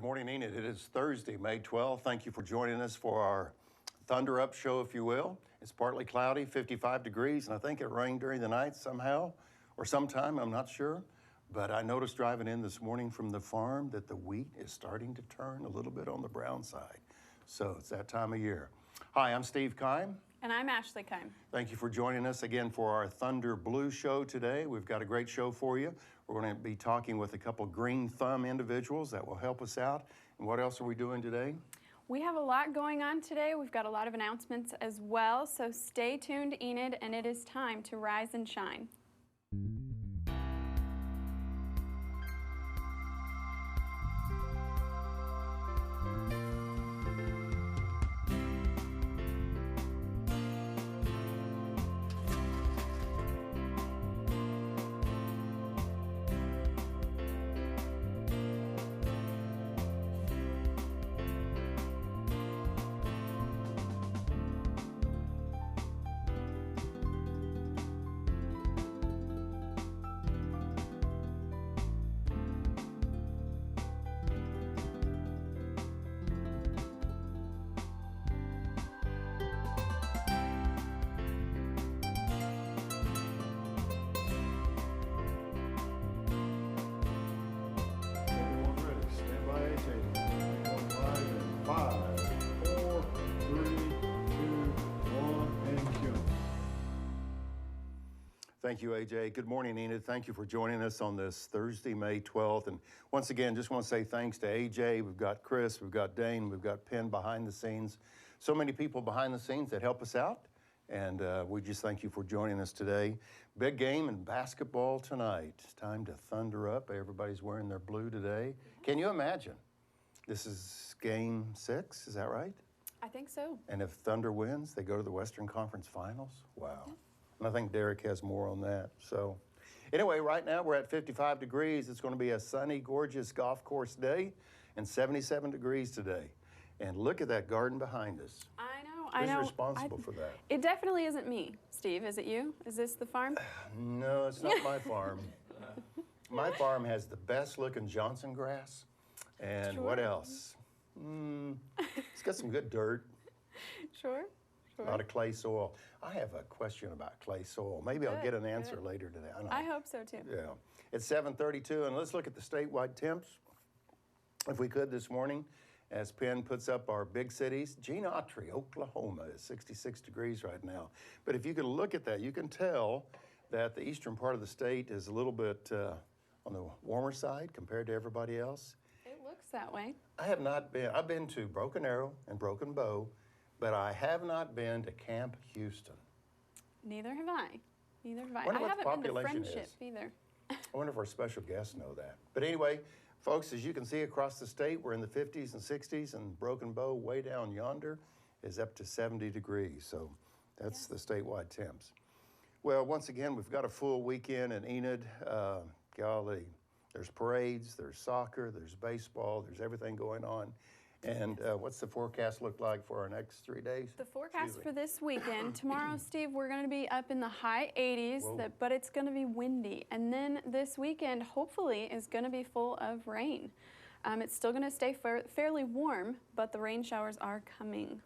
Good morning, Enid. It is Thursday, May 12th. Thank you for joining us for our Thunder Up show, if you will. It's partly cloudy, 55 degrees, and I think it rained during the night somehow or sometime, I'm not sure. But I noticed driving in this morning from the farm that the wheat is starting to turn a little bit on the brown side. So it's that time of year. Hi, I'm Steve Keim. And I'm Ashley Keim. Thank you for joining us again for our Thunder Blue show today. We've got a great show for you. We're going to be talking with a couple green thumb individuals that will help us out. And what else are we doing today? We have a lot going on today. We've got a lot of announcements as well. So stay tuned, Enid, and it is time to rise and shine. Thank you, AJ. Good morning, Enid. Thank you for joining us on this Thursday, May 12th. And once again, just want to say thanks to AJ. We've got Chris, we've got Dane, we've got Penn behind the scenes. So many people behind the scenes that help us out. And we just thank you for joining us today. Big game in basketball tonight. It's time to thunder up. Everybody's wearing their blue today. Can you imagine? This is game 6, is that right? I think so. And if Thunder wins, they go to the Western Conference Finals? Wow. And I think Derrick has more on that. So anyway, right now we're at 55 degrees. It's going to be a sunny, gorgeous golf course day and 77 degrees today. And look at that garden behind us. I know. Who's responsible for that? It definitely isn't me, Steve. Is it you? Is this the farm? No, it's not my farm. My farm has the best looking Johnson grass. And Sure. what else? It's got some good dirt. Sure. A lot of clay soil. I have a question about clay soil. Maybe I'll get an answer later today. I hope so too. Yeah. It's 7:32, and let's look at the statewide temps, if we could, this morning, as Penn puts up our big cities. Gene Autry, Oklahoma, is 66 degrees right now. But if you can look at that, you can tell that the eastern part of the state is a little bit on the warmer side compared to everybody else. It looks that way. I've been to Broken Arrow and Broken Bow, but I have not been to Camp Houston. Neither have I. Neither have I. Wonder I what the haven't been to population Friendship is. either. I wonder if our special guests know that. But anyway, folks, as you can see across the state, we're in the 50s and 60s, and Broken Bow way down yonder is up to 70 degrees. So that's the statewide temps. Well, once again, we've got a full weekend in Enid. Golly, there's parades, there's soccer, there's baseball, there's everything going on. And what's the forecast look like for our next 3 days? The forecast for this weekend, tomorrow, Steve, we're going to be up in the high 80s, but it's going to be windy. And then this weekend, hopefully, is going to be full of rain. It's still going to stay fairly warm, but the rain showers are coming.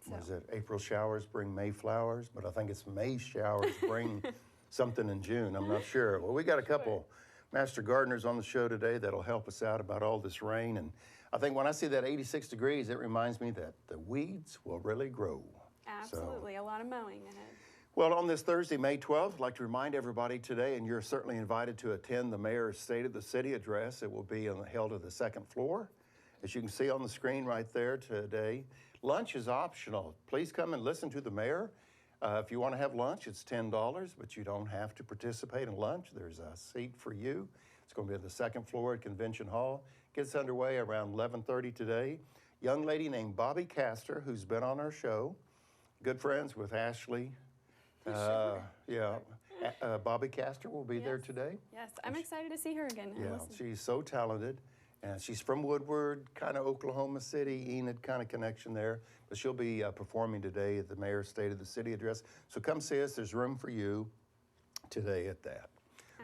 Was it April showers bring May flowers? But I think it's May showers bring something in June. I'm not sure. Well, we got a couple master gardeners on the show today that'll help us out about all this rain. And I think when I see that 86 degrees, it reminds me that the weeds will really grow. Absolutely, a lot of mowing ahead. Well, on this Thursday, May 12th, I'd like to remind everybody today, and you're certainly invited to attend the Mayor's State of the City address. It will be held at the second floor, as you can see on the screen right there today. Lunch is optional. Please come and listen to the mayor. If you want to have lunch, it's $10, but you don't have to participate in lunch. There's a seat for you. It's going to be at the second floor at Convention Hall. Gets underway around 11:30 today. Young lady named Bobby Castor, who's been on our show, good friends with Ashley. Bobby Castor will be there today. Yes, I'm excited to see her again. Yeah, she's so talented. And she's from Woodward, kind of Oklahoma City, Enid kind of connection there. But she'll be performing today at the Mayor's State of the City address. So come see us. There's room for you today at that.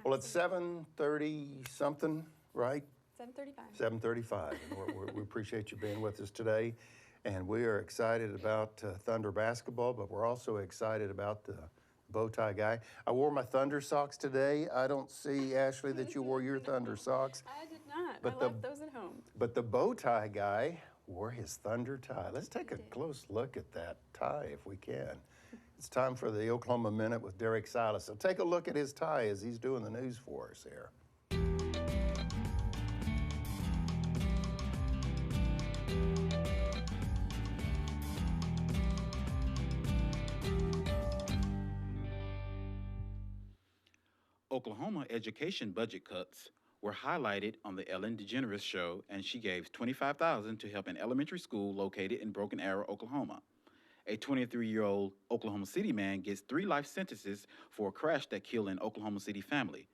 Well, it's 7:30 something, right? 7:35. 7:35. And we appreciate you being with us today. And we are excited about Thunder basketball, but we're also excited about the bow tie guy. I wore my Thunder socks today. I don't see, Ashley, that you wore your Thunder socks. I did not. But I left those at home. But the bow tie guy wore his Thunder tie. Let's take a close look at that tie if we can. It's time for the Oklahoma Minute with Derrick Silas. So take a look at his tie as he's doing the news for us here. Oklahoma education budget cuts were highlighted on the Ellen DeGeneres show, and she gave $25,000 to help an elementary school located in Broken Arrow, Oklahoma. A 23-year-old Oklahoma City man gets 3 life sentences for a crash that killed an Oklahoma City family.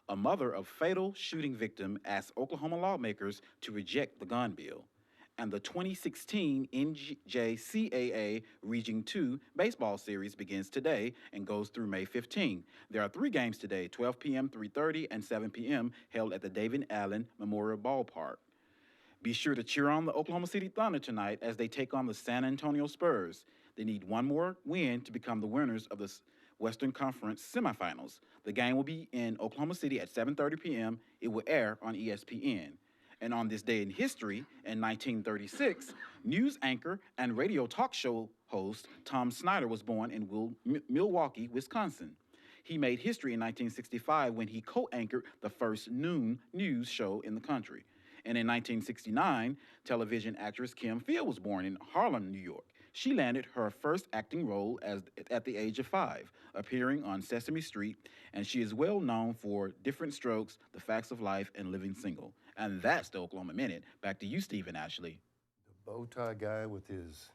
A mother of fatal shooting victim asked Oklahoma lawmakers to reject the gun bill. And the 2016 NJCAA Region 2 baseball series begins today and goes through May 15. There are 3 games today, 12 p.m., 3:30, and 7 p.m., held at the David Allen Memorial Ballpark. Be sure to cheer on the Oklahoma City Thunder tonight as they take on the San Antonio Spurs. They need one more win to become the winners of the Western Conference semifinals. The game will be in Oklahoma City at 7:30 p.m. It will air on ESPN. And on this day in history, in 1936, news anchor and radio talk show host Tom Snyder was born in Milwaukee, Wisconsin. He made history in 1965 when he co-anchored the first noon news show in the country. And in 1969, television actress Kime was born in Harlem, New York. She landed her first acting role at the age of 5, appearing on Sesame Street, and she is well known for Different Strokes, The Facts of Life, and Living Single. And that's the Oklahoma Minute. Back to you, Steve and Ashley. The bow tie guy with his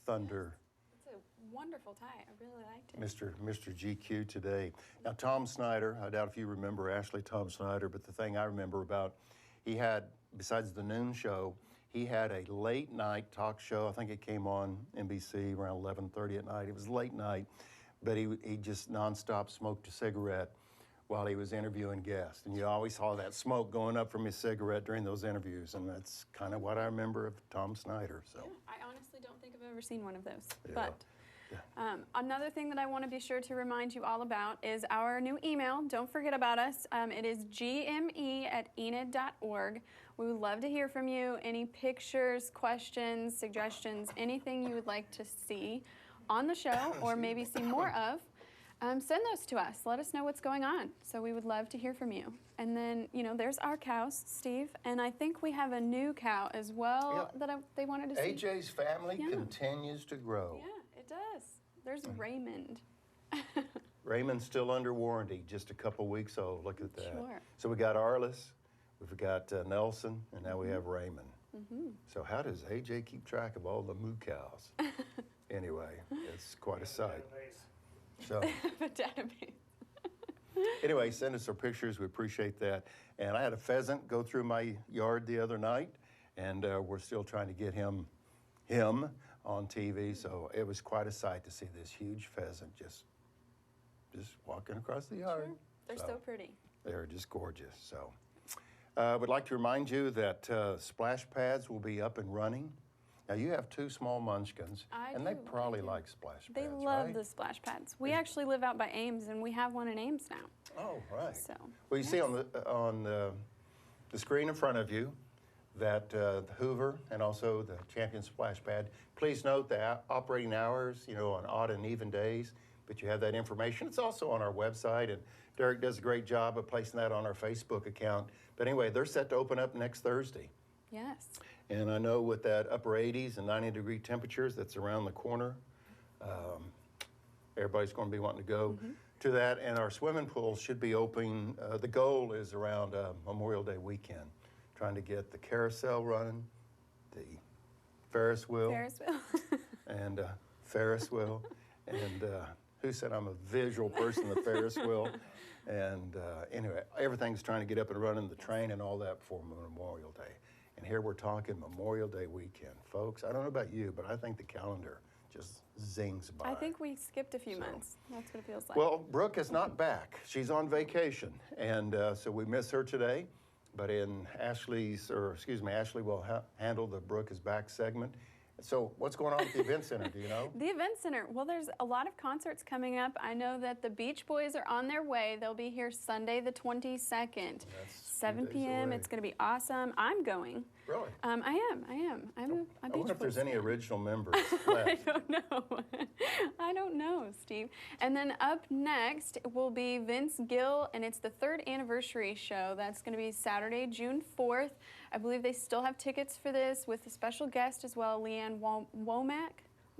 Thunder. It's a wonderful tie. I really liked it. Mr. GQ today. Now, Tom Snyder, I doubt if you remember Ashley, Tom Snyder, but the thing I remember about, he had, besides the noon show, he had a late night talk show. I think it came on NBC around 11:30 at night. It was late night, but he just nonstop smoked a cigarette while he was interviewing guests. And you always saw that smoke going up from his cigarette during those interviews. And that's kind of what I remember of Tom Snyder. So Yeah, I honestly don't think I've ever seen one of those. Yeah. But another thing that I want to be sure to remind you all about is our new email. Don't forget about us. It is gme@enid.org. We would love to hear from you. Any pictures, questions, suggestions, anything you would like to see on the show or maybe see more of, send those to us. Let us know what's going on. So we would love to hear from you. And then, there's our cows, Steve. And I think we have a new cow as well that they wanted to see. AJ's family continues to grow. Yeah, it does. There's Raymond. Raymond's still under warranty, just a couple weeks old. Look at that. Sure. So we got Arliss, we've got Nelson, and now we have Raymond. So how does AJ keep track of all the moo cows? Anyway, it's quite a sight. So The database. anyway, send us our pictures. We appreciate that. And I had a pheasant go through my yard the other night, and we're still trying to get him on TV. So it was quite a sight to see this huge pheasant just walking across the yard. Sure. They're so pretty. They're just gorgeous. So I would like to remind you that splash pads will be up and running. Now, you have 2 small munchkins, and they probably like splash pads, They love right? the splash pads. We actually live out by Ames, and we have one in Ames now. Oh, right. So, well, you see on the screen in front of you that the Hoover and also the Champion Splash Pad. Please note the operating hours, on odd and even days, but you have that information. It's also on our website, and Derrick does a great job of placing that on our Facebook account. But anyway, they're set to open up next Thursday. Yes. And I know with that upper 80s and 90-degree temperatures that's around the corner, everybody's going to be wanting to go to that. And our swimming pools should be open. The goal is around Memorial Day weekend, trying to get the carousel running, the Ferris wheel. And Ferris wheel. And who said I'm a visual person, the Ferris wheel. And anyway, everything's trying to get up and running, the train and all that before Memorial Day. And here we're talking Memorial Day weekend. Folks, I don't know about you, but I think the calendar just zings by. I think we skipped a few months. That's what it feels like. Well, Brooke is not back. She's on vacation. And so we miss her today. but in Ashley will handle the Brooke is Back segment. So what's going on at the Event Center, do you know? The Event Center, well, there's a lot of concerts coming up. I know that the Beach Boys are on their way. They'll be here Sunday the 22nd, 7 p.m. It's going to be awesome. I'm going. Really? I am. I'm a Beach I wonder if there's Boys any fan. original members left. I don't know. I don't know, Steve. And then up next will be Vince Gill, and it's the 3rd anniversary show. That's going to be Saturday, June 4th. I believe they still have tickets for this with a special guest as well, Leanne Womack.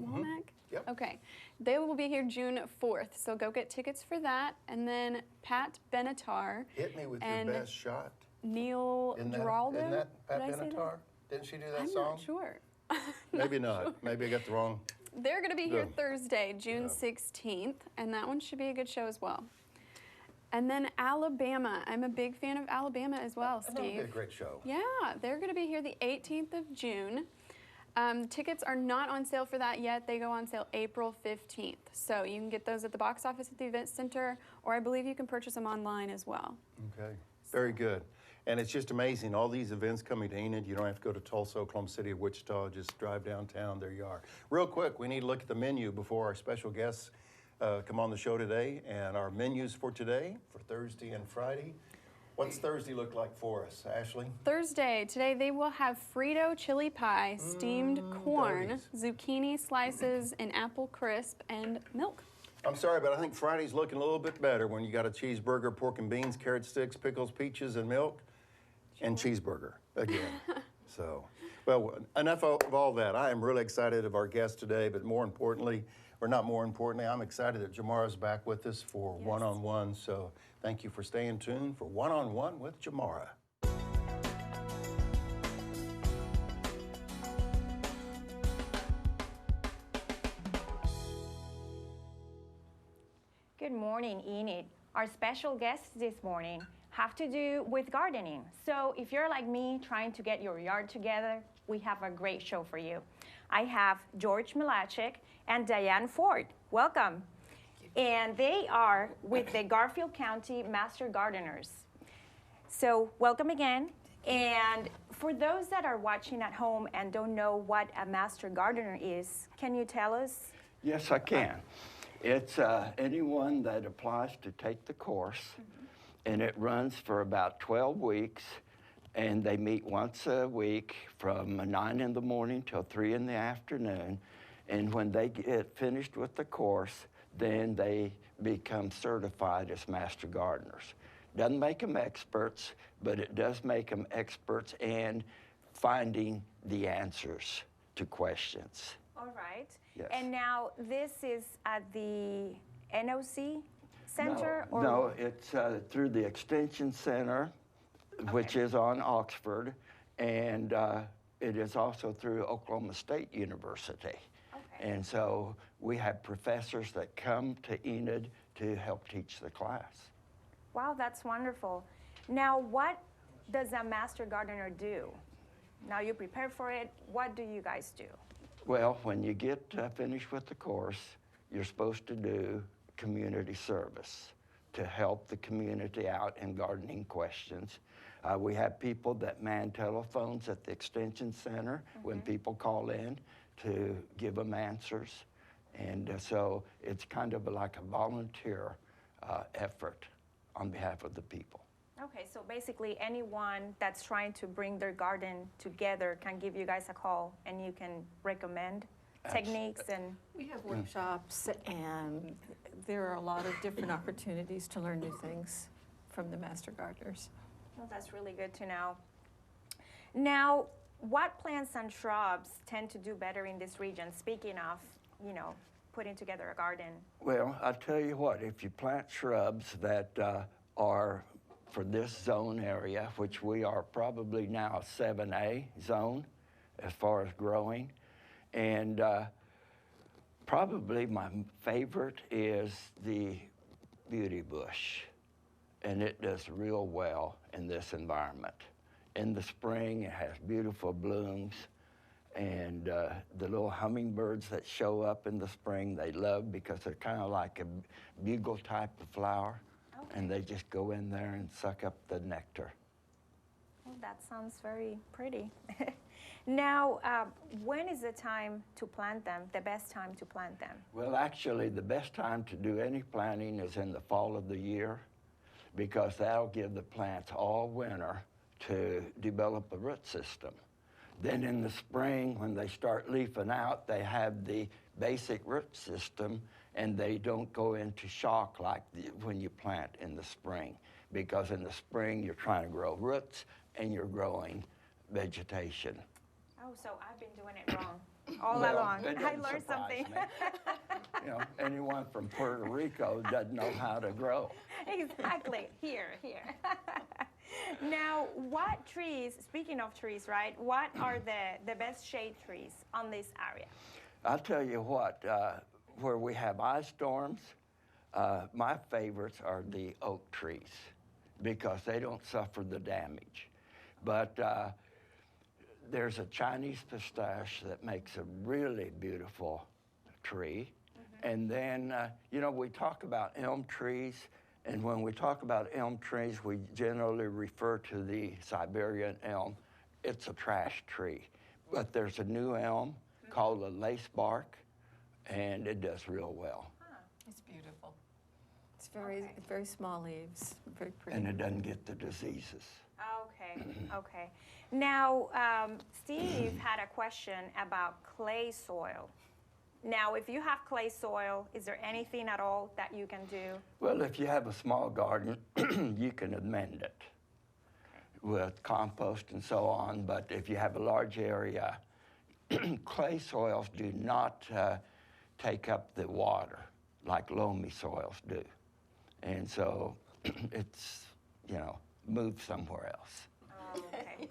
Womack? Yep. Okay. They will be here June 4th, so go get tickets for that. And then Pat Benatar Hit me with and your best shot. Neil Giraldo. Isn't that Pat Did I say that? Benatar? Didn't she do that I'm song? not sure. Maybe not. Maybe I got the wrong. They're going to be here Yeah. Thursday, June 16th, and that one should be a good show as well. And then Alabama. I'm a big fan of Alabama as well, That'll be a Steve. great show. Yeah, they're going to be here the 18th of June. Tickets are not on sale for that yet. They go on sale April 15th. So you can get those at the box office at the Event Center, or I believe you can purchase them online as well. Okay, very good. And it's just amazing, all these events coming to Enid. You don't have to go to Tulsa, Oklahoma City, or Wichita. Just drive downtown, there you are. Real quick, we need to look at the menu before our special guests come on the show today. And our menus for today, for Thursday and Friday. What's Thursday look like for us, Ashley? Thursday, today they will have Frito chili pie, steamed corn, Doties. zucchini slices, and apple crisp, and milk. I'm sorry, but I think Friday's looking a little bit better when you got a cheeseburger, pork and beans, carrot sticks, pickles, peaches, and milk, and cheeseburger again. So, well, enough of all that. I am really excited of our guest today, but more importantly, or not more importantly, I'm excited that Jomara's back with us for one-on-one. So thank you for staying tuned for One-on-One with Jomara. Good morning, Enid. Our special guests this morning have to do with gardening. So if you're like me trying to get your yard together, we have a great show for you. I have George Milacek and Diane Ford. Welcome. And they are with the Garfield County Master Gardeners. So welcome again. And for those that are watching at home and don't know what a Master Gardener is, can you tell us? Yes, I can. It's anyone that applies to take the course, and it runs for about 12 weeks, and they meet once a week from 9 in the morning till 3 in the afternoon, and when they get finished with the course, then they become certified as Master Gardeners. Doesn't make them experts, but it does make them experts in finding the answers to questions. All right. Yes. And now this is at the NOC Center? No, it's through the Extension Center, which is on Oxford, and it is also through Oklahoma State University. Okay. And so we have professors that come to Enid to help teach the class. Wow, that's wonderful. Now, what does a Master Gardener do? Now you prepare for it. What do you guys do? Well, when you get finished with the course, you're supposed to do community service to help the community out in gardening questions. We have people that man telephones at the Extension Center when people call in to give them answers. And so it's kind of like a volunteer effort on behalf of the people. Okay, so basically anyone that's trying to bring their garden together can give you guys a call and you can recommend techniques and... We have workshops, and there are a lot of different opportunities to learn new things from the Master Gardeners. Well, that's really good to know. Now, what plants and shrubs tend to do better in this region? Speaking of, you know, putting together a garden. Well, I tell you what, if you plant shrubs that are for this zone area, which we are probably now a 7A zone as far as growing, and probably my favorite is the beauty bush, and it does real well in this environment. In the spring, it has beautiful blooms, and the little hummingbirds that show up in the spring, they love because they're kind of like a bugle type of flower, and they just go in there and suck up the nectar. Well, that sounds very pretty. Now, when is the time to plant them, the best time to plant them? Well, actually, the best time to do any planting is in the fall of the year, because that'll give the plants all winter to develop a root system. Then in the spring, when they start leafing out, they have the basic root system, and they don't go into shock like when you plant in the spring, because in the spring you're trying to grow roots and you're growing vegetation. Oh, so I've been doing it wrong all Well, along. it I doesn't learned surprise something. me. You know, anyone from Puerto Rico doesn't know how to grow. Exactly. Here. Now, what trees, speaking of trees, right, what are the best shade trees on this area? I'll tell you what, where we have ice storms, my favorites are the oak trees because they don't suffer the damage. But there's a Chinese pistache that makes a really beautiful tree. And then, you know, we talk about elm trees, and when we talk about elm trees, we generally refer to the Siberian elm. It's a trash tree. But there's a new elm called a lace bark, and it does real well. It's beautiful. It's very small leaves, very pretty. And it doesn't get the diseases. Okay. Now, Steve had a question about clay soil. Now, if you have clay soil, is there anything at all that you can do? Well, if you have a small garden, you can amend it with compost and so on. But if you have a large area, clay soils do not take up the water like loamy soils do. And so it's, you know, move somewhere else. Oh, okay.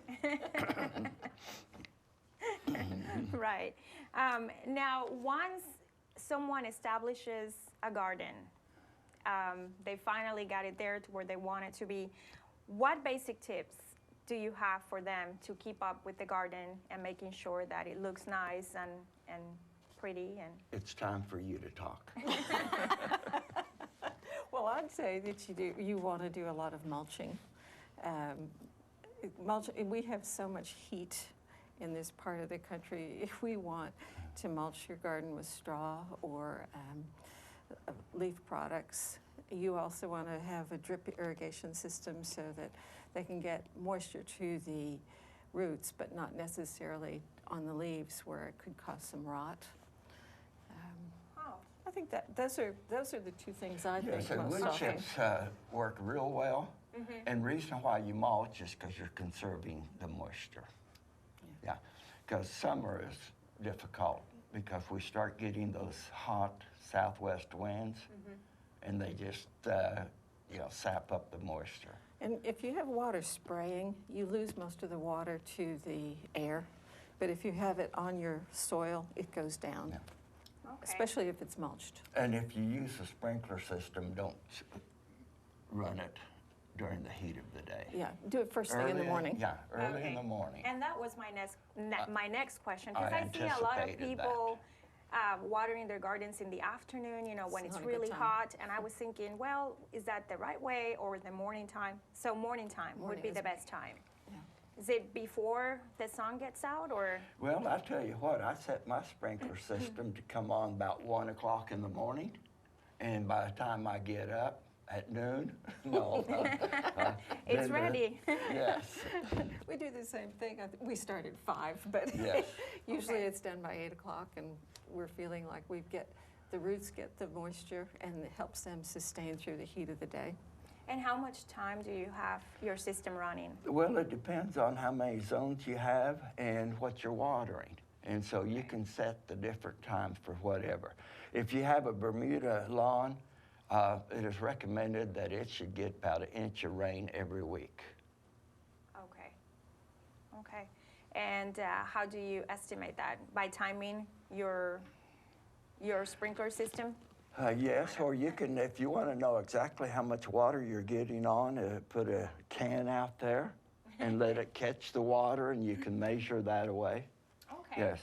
Right. Now, once someone establishes a garden, they finally got it there to where they want it to be, what basic tips do you have for them to keep up with the garden and making sure that it looks nice and pretty? And It's time for you to talk. Well, I'd say that you want to do a lot of mulching. We have so much heat in this part of the country. If we want to mulch your garden with straw or leaf products, you also want to have a drip irrigation system so that they can get moisture to the roots, but not necessarily on the leaves where it could cause some rot. I think that those are the two things I think So most wood often. chips work real well. And reason why you mulch is because you're conserving the moisture. Yeah, because summer is difficult because we start getting those hot southwest winds, and they just sap up the moisture. And if you have water spraying, you lose most of the water to the air. But if you have it on your soil, it goes down, okay. especially if it's mulched. And if you use a sprinkler system, don't run it during the heat of the day. Yeah, do it first thing in the morning. Yeah, early Okay. in the morning. And that was my next question, because I I see a lot of anticipated people watering their gardens in the afternoon, when It's it's not a good really time. hot. And I was thinking, well, is that the right way or the morning time? So morning time would Morning be is the great. best time. Yeah. Is it before the sun gets out, or? Well, I tell you what, I set my sprinkler system to come on about 1 o'clock in the morning, and by the time I get up at noon, It's then ready. Yes. We do the same thing. We start at 5, but Yes. usually Okay. it's done by 8 o'clock, and we're feeling like the roots get the moisture, and it helps them sustain through the heat of the day. And how much time do you have your system running? Well, it depends on how many zones you have and what you're watering. And so you can set the different times for whatever. If you have a Bermuda lawn, it is recommended that it should get about 1 inch of rain every week. Okay. And how do you estimate that? By timing your sprinkler system? Yes, or you can, if you want to know exactly how much water you're getting on, put a can out there and let it catch the water, and you can measure that away. Okay. Yes.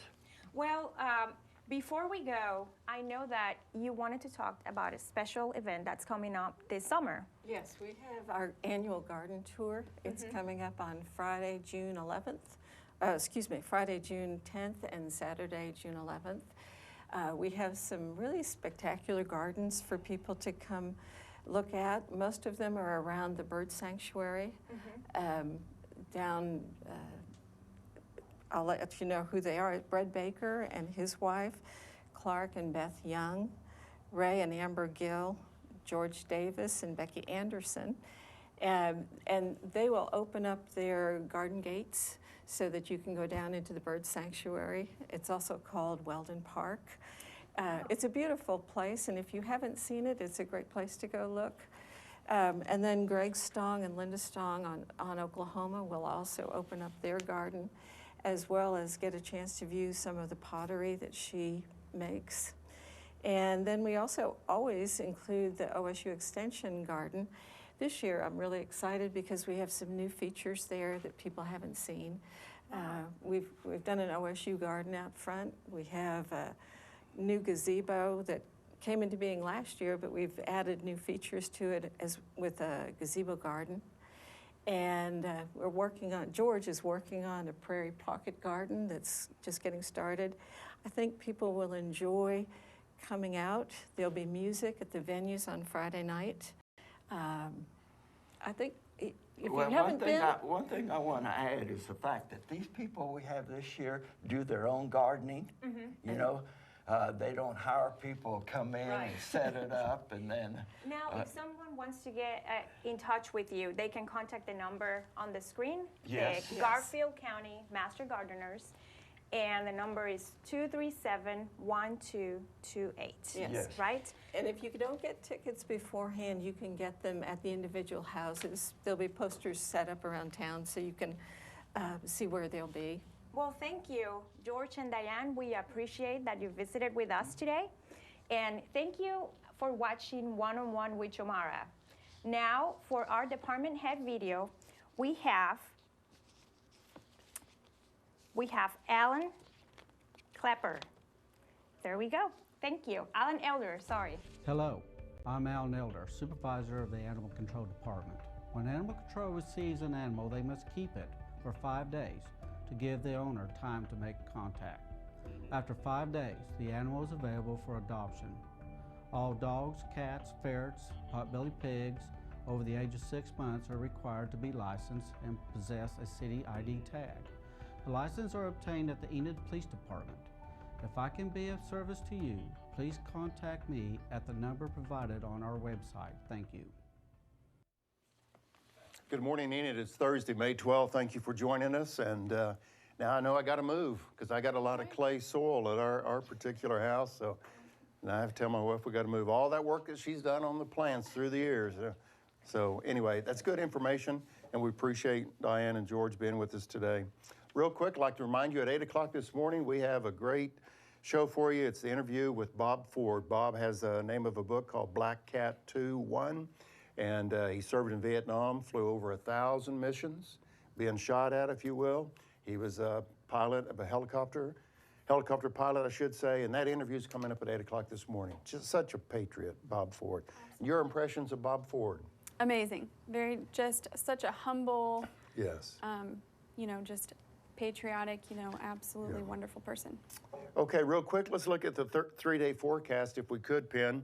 Well, Before we go, I know that you wanted to talk about a special event that's coming up this summer. Yes, we have our annual garden tour. It's coming up on Friday, June 11th. Friday, June 10th and Saturday, June 11th. We have some really spectacular gardens for people to come look at. Most of them are around the bird sanctuary. I'll let you know who they are. Brett Baker and his wife, Clark and Beth Young, Ray and Amber Gill, George Davis and Becky Anderson. And they will open up their garden gates so that you can go down into the bird sanctuary. It's also called Weldon Park. It's a beautiful place, and if you haven't seen it, it's a great place to go look. And then Greg Stong and Linda Stong on Oklahoma will also open up their garden, as well as get a chance to view some of the pottery that she makes. And then we also always include the OSU Extension Garden. This year I'm really excited because we have some new features there that people haven't seen. We've done an OSU garden out front. We have a new gazebo that came into being last year, but we've added new features to it as with a gazebo garden. And George is working on a prairie pocket garden that's just getting started. I think people will enjoy coming out. There'll be music at the venues on Friday night. I think if you haven't been... One thing I want to add is the fact that these people we have this year do their own gardening. You know, they don't hire people to come in and set it up and then... Now, if someone wants to get in touch with you, they can contact the number on the screen. Yes. The Garfield County Master Gardeners, and the number is 237-1228. Yes. Right? And if you don't get tickets beforehand, you can get them at the individual houses. There'll be posters set up around town so you can see where they'll be. Well, thank you, George and Diane. We appreciate that you visited with us today. And thank you for watching One-on-One with Jomara. Now, for our department head video, we have Alan Klepper. There we go. Thank you. Alan Elder, sorry. Hello, I'm Alan Elder, supervisor of the Animal Control Department. When Animal Control receives an animal, they must keep it for 5 days to give the owner time to make contact. After 5 days, the animal is available for adoption. All dogs, cats, ferrets, potbelly pigs over the age of 6 months are required to be licensed and possess a city ID tag. The licenses are obtained at the Enid Police Department. If I can be of service to you, please contact me at the number provided on our website. Thank you. Good morning, Enid. It's Thursday, May 12th. Thank you for joining us. And now I know I got to move because I got a lot of clay soil at our particular house. So now I have to tell my wife we got to move all that work that she's done on the plants through the years. So anyway, that's good information, and we appreciate Diane and George being with us today. Real quick, I'd like to remind you at 8 o'clock this morning, we have a great show for you. It's the interview with Bob Ford. Bob has the name of a book called Black Cat 2-1. And he served in Vietnam, flew over 1,000 missions, being shot at, if you will. He was a pilot of a helicopter pilot, I should say, and that interview's coming up at 8 o'clock this morning. Just such a patriot, Bob Ford. Your impressions of Bob Ford? Amazing. Just such a humble, yes, just patriotic, absolutely wonderful person. Okay, real quick, let's look at the 3-day forecast, if we could, Penn.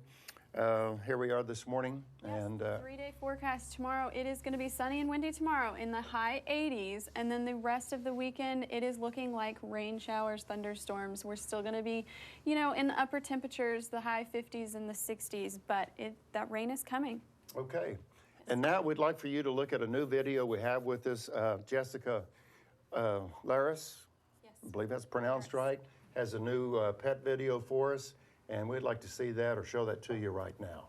Here we are this morning. Yes, and 3-day forecast tomorrow. It is going to be sunny and windy tomorrow in the high 80s, and then the rest of the weekend it is looking like rain showers, thunderstorms. We're still going to be, in the upper temperatures, the high 50s and the 60s, but that rain is coming. Okay, and now we'd like for you to look at a new video we have with us. Jessica Laris, Yes. I believe that's pronounced right, has a new pet video for us. And we'd like to see that or show that to you right now.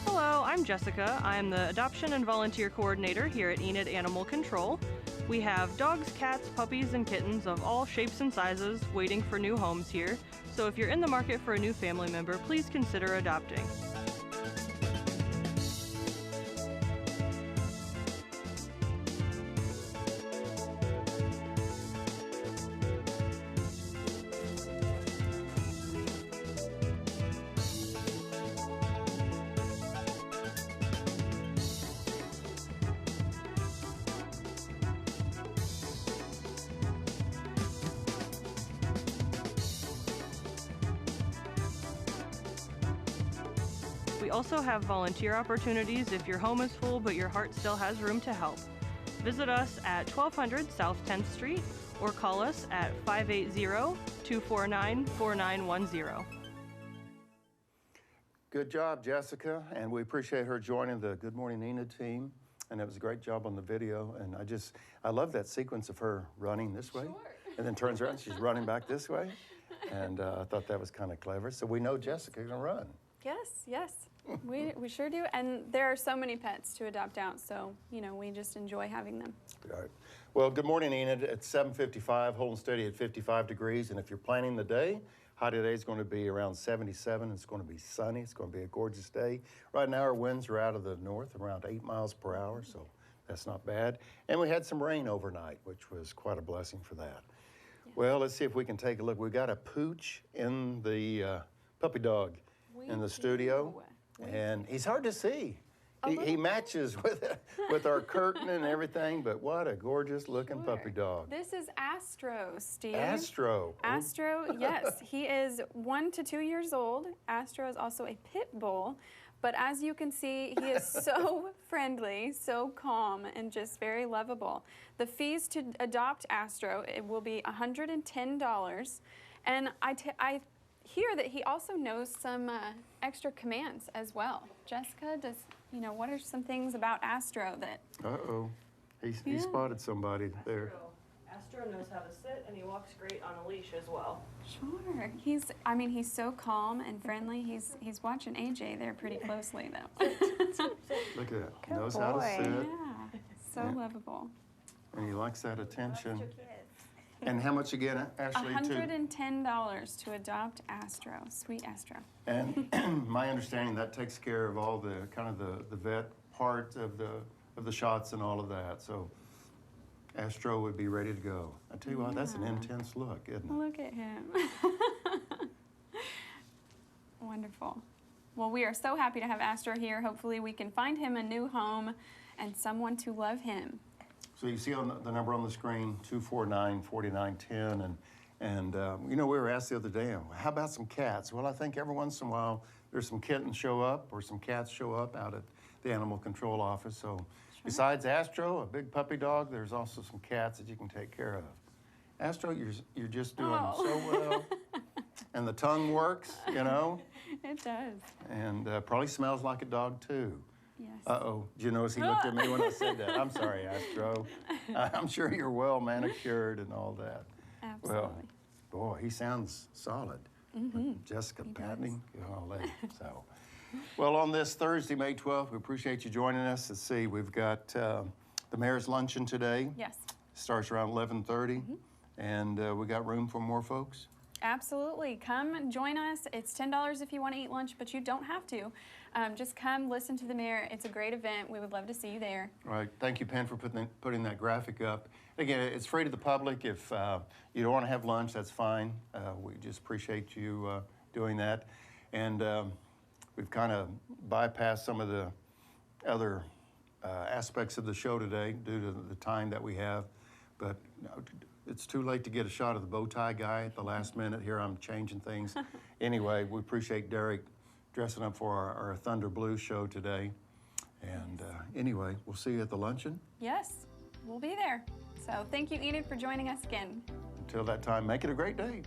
Hello, I'm Jessica. I'm the Adoption and Volunteer Coordinator here at Enid Animal Control. We have dogs, cats, puppies, and kittens of all shapes and sizes waiting for new homes here. So if you're in the market for a new family member, please consider adopting. We also have volunteer opportunities if your home is full but your heart still has room to help. Visit us at 1200 South 10th Street or call us at 580-249-4910. Good job, Jessica, and we appreciate her joining the Good Morning Enid team. And it was a great job on the video. And I love that sequence of her running this way. Sure. And then turns around and she's running back this way. And I thought that was kind of clever. So we know Jessica can run. Yes, we sure do. And there are so many pets to adopt out, so, you know, we just enjoy having them. All right. Well, Good Morning Enid at 7:55, holding steady at 55 degrees. And if you're planning the day, high today is going to be around 77. It's going to be sunny. It's going to be a gorgeous day. Right now, our winds are out of the north, around 8 miles per hour, so that's not bad. And we had some rain overnight, which was quite a blessing for that. Yeah. Well, let's see if we can take a look. We got a pooch in the puppy dog in the studio, and he's hard to see. He matches with our curtain and everything, but what a gorgeous looking puppy dog. This is Astro, Steve. Astro, yes. He is 1 to 2 years old. Astro is also a pit bull, but as you can see, he is so friendly, so calm, and just very lovable. The fees to adopt Astro, it will be $110, and I hear that he also knows some extra commands as well. Jessica, what are some things about Astro that... Uh-oh. He spotted somebody there. Astro knows how to sit, and he walks great on a leash as well. Sure. He's so calm and friendly. He's watching AJ there pretty closely, though. Look at that. He knows how to sit. Yeah. So lovable. And he likes that attention. And how much again, Ashley? $110 to adopt Astro, sweet Astro. And my understanding, that takes care of all the kind of the vet part of the shots and all of that. So Astro would be ready to go. I tell you what, that's an intense look, isn't it? Look at him. Wonderful. Well, we are so happy to have Astro here. Hopefully we can find him a new home and someone to love him. So you see on the number on the screen, 249-4910, and we were asked the other day, how about some cats? Well, I think every once in a while there's some kittens show up or some cats show up out at the animal control office. So besides Astro, a big puppy dog, there's also some cats that you can take care of. Astro, you're just doing so well, and the tongue works, It does. and probably smells like a dog too. Yes. Uh-oh. Did you notice he looked at me when I said that? I'm sorry, Astro. I'm sure you're well manicured and all that. Absolutely. Well, boy, he sounds solid. Jessica patting, all that. So, well, on this Thursday, May 12th, we appreciate you joining us. Let's see, we've got the mayor's luncheon today. Yes. Starts around 11:30, and we got room for more folks. Absolutely. Come join us. It's $10 if you want to eat lunch, but you don't have to. Just come listen to the mayor. It's a great event. We would love to see you there. All right. Thank you, Penn, for putting that graphic up. Again, it's free to the public. If you don't want to have lunch, that's fine. We just appreciate you doing that. And we've kind of bypassed some of the other aspects of the show today due to the time that we have. But it's too late to get a shot of the bow tie guy at the last minute. Here I'm changing things. Anyway, we appreciate Derrick dressing up for our Thunder Blues show today. And anyway, we'll see you at the luncheon. Yes, we'll be there. So thank you, Enid, for joining us again. Until that time, make it a great day.